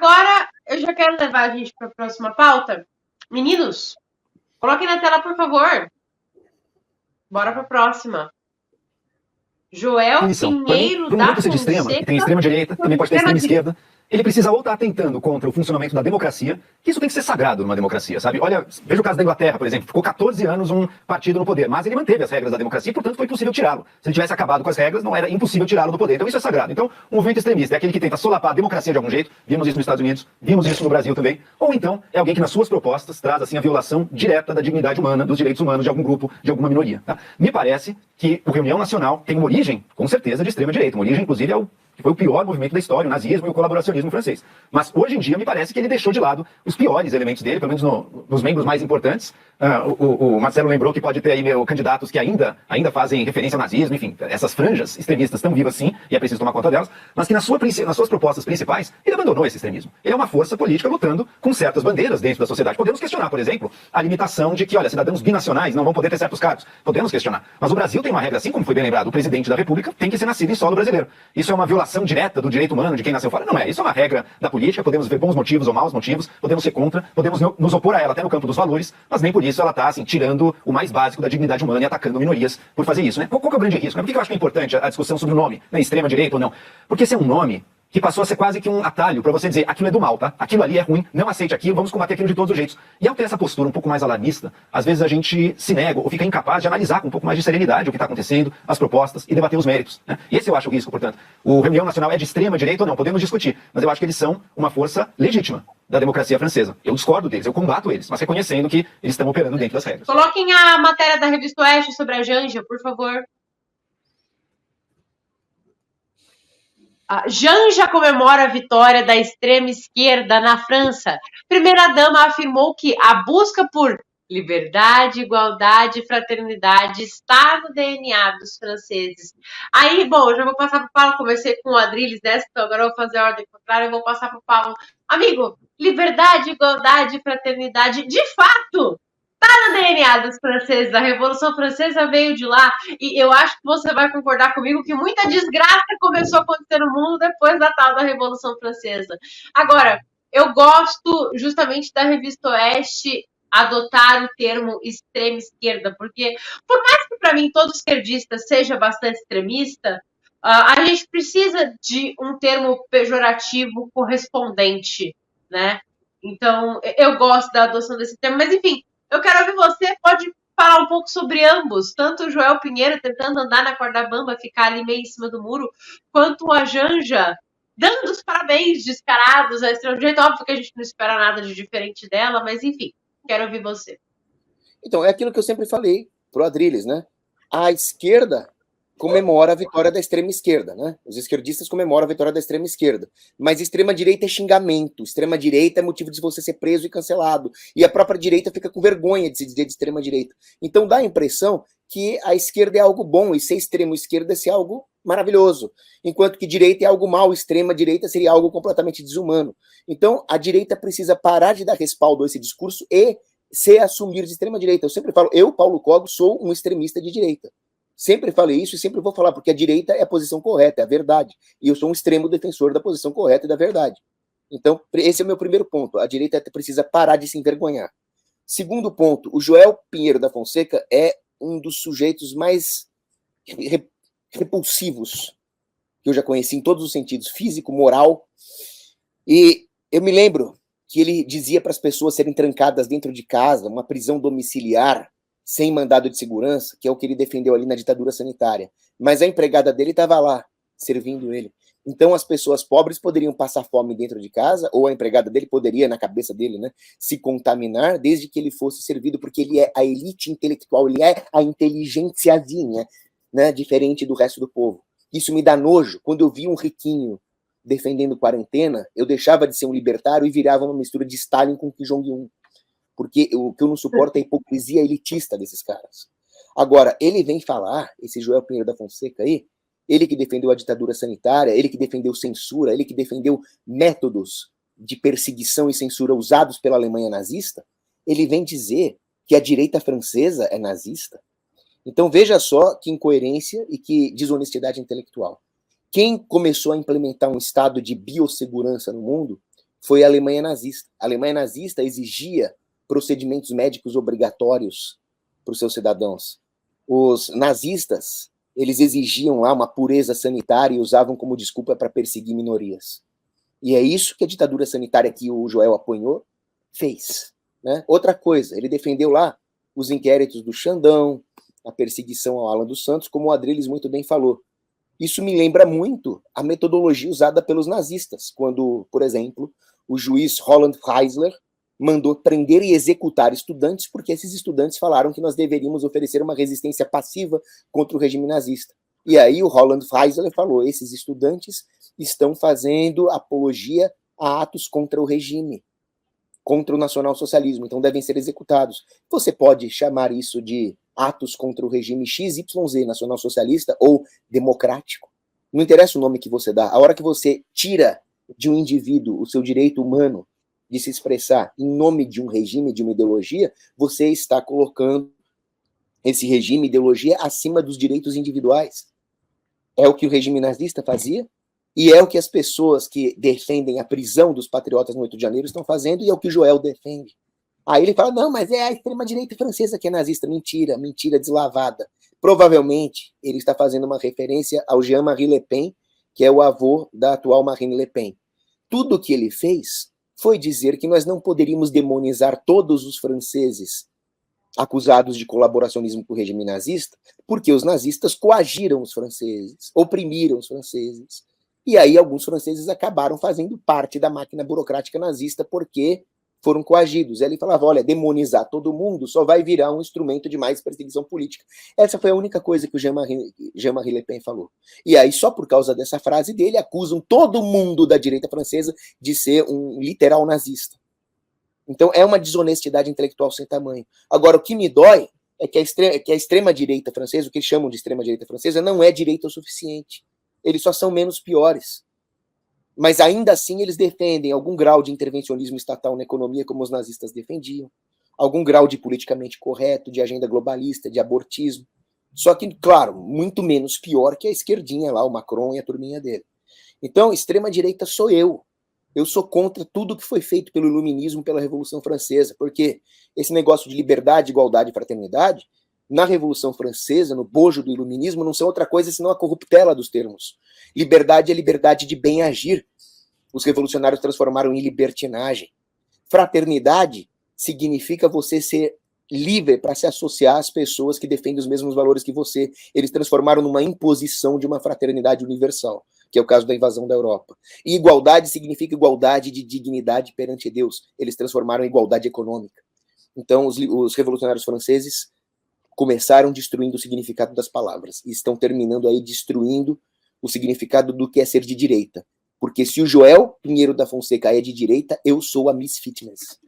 Agora, eu já quero levar a gente para a próxima pauta. Meninos, coloquem na tela, por favor. Bora para a próxima. Joel Definição. Para mim, Pinheiro para um da grupo ser de extrema, que tem extrema direita, também pode ter extrema esquerda, ele precisa ou estar atentando contra o funcionamento da democracia, que isso tem que ser sagrado numa democracia, sabe? Olha, veja o caso da Inglaterra, por exemplo. Ficou 14 anos um partido no poder, mas ele manteve as regras da democracia e, portanto, foi possível tirá-lo. Se ele tivesse acabado com as regras, não era impossível tirá-lo do poder. Então isso é sagrado. Então, um movimento extremista é aquele que tenta solapar a democracia de algum jeito, vimos isso nos Estados Unidos, vimos isso no Brasil também, ou então é alguém que nas suas propostas traz, assim, a violação direta da dignidade humana, dos direitos humanos de algum grupo, de alguma minoria. Tá? Me parece que o Reunião Nacional tem uma origem, com certeza, de extrema direita. Uma origem, inclusive, que foi o pior movimento da história, o nazismo e o colaboracionismo francês. Mas hoje em dia me parece que ele deixou de lado os piores elementos dele, pelo menos nos membros mais importantes. O Marcelo lembrou que pode ter aí candidatos que ainda fazem referência ao nazismo, enfim, essas franjas extremistas estão vivas sim, e é preciso tomar conta delas, mas que nas suas propostas principais, ele abandonou esse extremismo. Ele é uma força política lutando com certas bandeiras dentro da sociedade. Podemos questionar, por exemplo, a limitação de que, olha, cidadãos binacionais não vão poder ter certos cargos. Podemos questionar. Mas o Brasil tem uma regra, assim como foi bem lembrado, o presidente da República tem que ser nascido em solo brasileiro. Isso é uma violação direta do direito humano de quem nasceu fora? Não é. Isso é uma regra da política, podemos ver bons motivos ou maus motivos, podemos ser contra, podemos nos opor a ela até no campo dos valores, mas nem por isso ela está, assim, tirando o mais básico da dignidade humana e atacando minorias por fazer isso, né? Qual que é o grande risco? Por que eu acho que é importante a discussão sobre o nome, né? Extrema direita ou não? Porque esse é um nome que passou a ser quase que um atalho para você dizer, aquilo é do mal, tá? Aquilo ali é ruim, não aceite aquilo, vamos combater aquilo de todos os jeitos. E ao ter essa postura um pouco mais alarmista, às vezes a gente se nega ou fica incapaz de analisar com um pouco mais de serenidade o que está acontecendo, as propostas e debater os méritos, né? Esse eu acho o risco, portanto. O Reunião Nacional é de extrema direita ou não? Podemos discutir, mas eu acho que eles são uma força legítima da democracia francesa. Eu discordo deles, eu combato eles, mas reconhecendo que eles estão operando dentro das regras. Coloquem a matéria da Revista Oeste sobre a Janja, por favor. A Janja comemora a vitória da extrema esquerda na França. Primeira-dama afirmou que a busca por liberdade, igualdade e fraternidade está no DNA dos franceses. Aí, bom, eu já vou passar para o Paulo, comecei com o Adrilles dessa, então agora eu vou fazer a ordem contrária, eu vou passar para o Paulo. Amigo, liberdade, igualdade e fraternidade, de fato, no DNA dos franceses, a Revolução Francesa veio de lá, e eu acho que você vai concordar comigo que muita desgraça começou a acontecer no mundo depois da tal da Revolução Francesa. Agora, eu gosto justamente da Revista Oeste adotar o termo extrema esquerda, porque por mais que para mim todo esquerdista seja bastante extremista, a gente precisa de um termo pejorativo correspondente, né? Então, eu gosto da adoção desse termo, mas enfim, eu quero ouvir você, pode falar um pouco sobre ambos, tanto o Joel Pinheiro tentando andar na corda bamba, ficar ali meio em cima do muro, quanto a Janja dando os parabéns descarados à extrema-direita. Óbvio que a gente não espera nada de diferente dela, mas enfim, quero ouvir você. Então, é aquilo que eu sempre falei pro Adrilles, né? A esquerda comemora a vitória da extrema esquerda, né? Os esquerdistas comemoram a vitória da extrema esquerda. Mas extrema direita é xingamento, extrema direita é motivo de você ser preso e cancelado. E a própria direita fica com vergonha de se dizer de extrema direita. Então dá a impressão que a esquerda é algo bom e ser extremo esquerda é ser algo maravilhoso. Enquanto que direita é algo mal, extrema direita seria algo completamente desumano. Então a direita precisa parar de dar respaldo a esse discurso e se assumir de extrema direita. Eu sempre falo, eu, Paulo Cogos, sou um extremista de direita. Sempre falei isso e sempre vou falar, porque a direita é a posição correta, é a verdade. E eu sou um extremo defensor da posição correta e da verdade. Então, esse é o meu primeiro ponto. A direita precisa parar de se envergonhar. Segundo ponto, o Joel Pinheiro da Fonseca é um dos sujeitos mais repulsivos que eu já conheci em todos os sentidos, físico, moral. E eu me lembro que ele dizia para as pessoas serem trancadas dentro de casa, uma prisão domiciliar, sem mandado de segurança, que é o que ele defendeu ali na ditadura sanitária. Mas a empregada dele estava lá, servindo ele. Então as pessoas pobres poderiam passar fome dentro de casa, ou a empregada dele poderia, na cabeça dele, né, se contaminar, desde que ele fosse servido, porque ele é a elite intelectual, ele é a inteligênciazinha, né, diferente do resto do povo. Isso me dá nojo. Quando eu vi um riquinho defendendo quarentena, eu deixava de ser um libertário e virava uma mistura de Stalin com Kim Jong-un. Porque o que eu não suporto é a hipocrisia elitista desses caras. Agora, ele vem falar, esse Joel Pinheiro da Fonseca aí, ele que defendeu a ditadura sanitária, ele que defendeu censura, ele que defendeu métodos de perseguição e censura usados pela Alemanha nazista, ele vem dizer que a direita francesa é nazista. Então veja só que incoerência e que desonestidade intelectual. Quem começou a implementar um estado de biossegurança no mundo foi a Alemanha nazista. A Alemanha nazista exigia procedimentos médicos obrigatórios para os seus cidadãos. Os nazistas, eles exigiam lá uma pureza sanitária e usavam como desculpa para perseguir minorias. E é isso que a ditadura sanitária que o Joel apoiou fez. Né? Outra coisa, ele defendeu lá os inquéritos do Xandão, a perseguição ao Alan dos Santos, como o Adriles muito bem falou. Isso me lembra muito a metodologia usada pelos nazistas, quando, por exemplo, o juiz Roland Freisler mandou prender e executar estudantes porque esses estudantes falaram que nós deveríamos oferecer uma resistência passiva contra o regime nazista. E aí o Roland Freisler falou, esses estudantes estão fazendo apologia a atos contra o regime, contra o nacionalsocialismo, então devem ser executados. Você pode chamar isso de atos contra o regime XYZ, nacionalsocialista ou democrático. Não interessa o nome que você dá. A hora que você tira de um indivíduo o seu direito humano de se expressar em nome de um regime, de uma ideologia, você está colocando esse regime, ideologia, acima dos direitos individuais. É o que o regime nazista fazia, e é o que as pessoas que defendem a prisão dos patriotas no 8 de janeiro estão fazendo, e é o que o Joel defende. Aí ele fala, não, mas é a extrema-direita francesa que é nazista. Mentira, mentira deslavada. Provavelmente ele está fazendo uma referência ao Jean-Marie Le Pen, que é o avô da atual Marine Le Pen. Tudo o que ele fez foi dizer que nós não poderíamos demonizar todos os franceses acusados de colaboracionismo com o regime nazista, porque os nazistas coagiram os franceses, oprimiram os franceses. E aí alguns franceses acabaram fazendo parte da máquina burocrática nazista porque foram coagidos. Ele falava, olha, demonizar todo mundo só vai virar um instrumento de mais perseguição política. Essa foi a única coisa que o Jean-Marie Le Pen falou. E aí, só por causa dessa frase dele, acusam todo mundo da direita francesa de ser um literal nazista. Então, é uma desonestidade intelectual sem tamanho. Agora, o que me dói é que a extrema-direita francesa, o que chamam de extrema-direita francesa, não é direita o suficiente. Eles só são menos piores. Mas ainda assim eles defendem algum grau de intervencionismo estatal na economia, como os nazistas defendiam, algum grau de politicamente correto, de agenda globalista, de abortismo. Só que, claro, muito menos pior que a esquerdinha lá, o Macron e a turminha dele. Então, extrema-direita sou eu. Eu sou contra tudo que foi feito pelo iluminismo, pela Revolução Francesa, porque esse negócio de liberdade, igualdade e fraternidade, na Revolução Francesa, no bojo do iluminismo, não são outra coisa senão a corruptela dos termos. Liberdade é liberdade de bem agir. Os revolucionários transformaram em libertinagem. Fraternidade significa você ser livre para se associar às pessoas que defendem os mesmos valores que você. Eles transformaram numa imposição de uma fraternidade universal, que é o caso da invasão da Europa. E igualdade significa igualdade de dignidade perante Deus. Eles transformaram em igualdade econômica. Então, os revolucionários franceses começaram destruindo o significado das palavras e estão terminando aí destruindo o significado do que é ser de direita. Porque se o Joel Pinheiro da Fonseca é de direita, eu sou a Miss Fitness.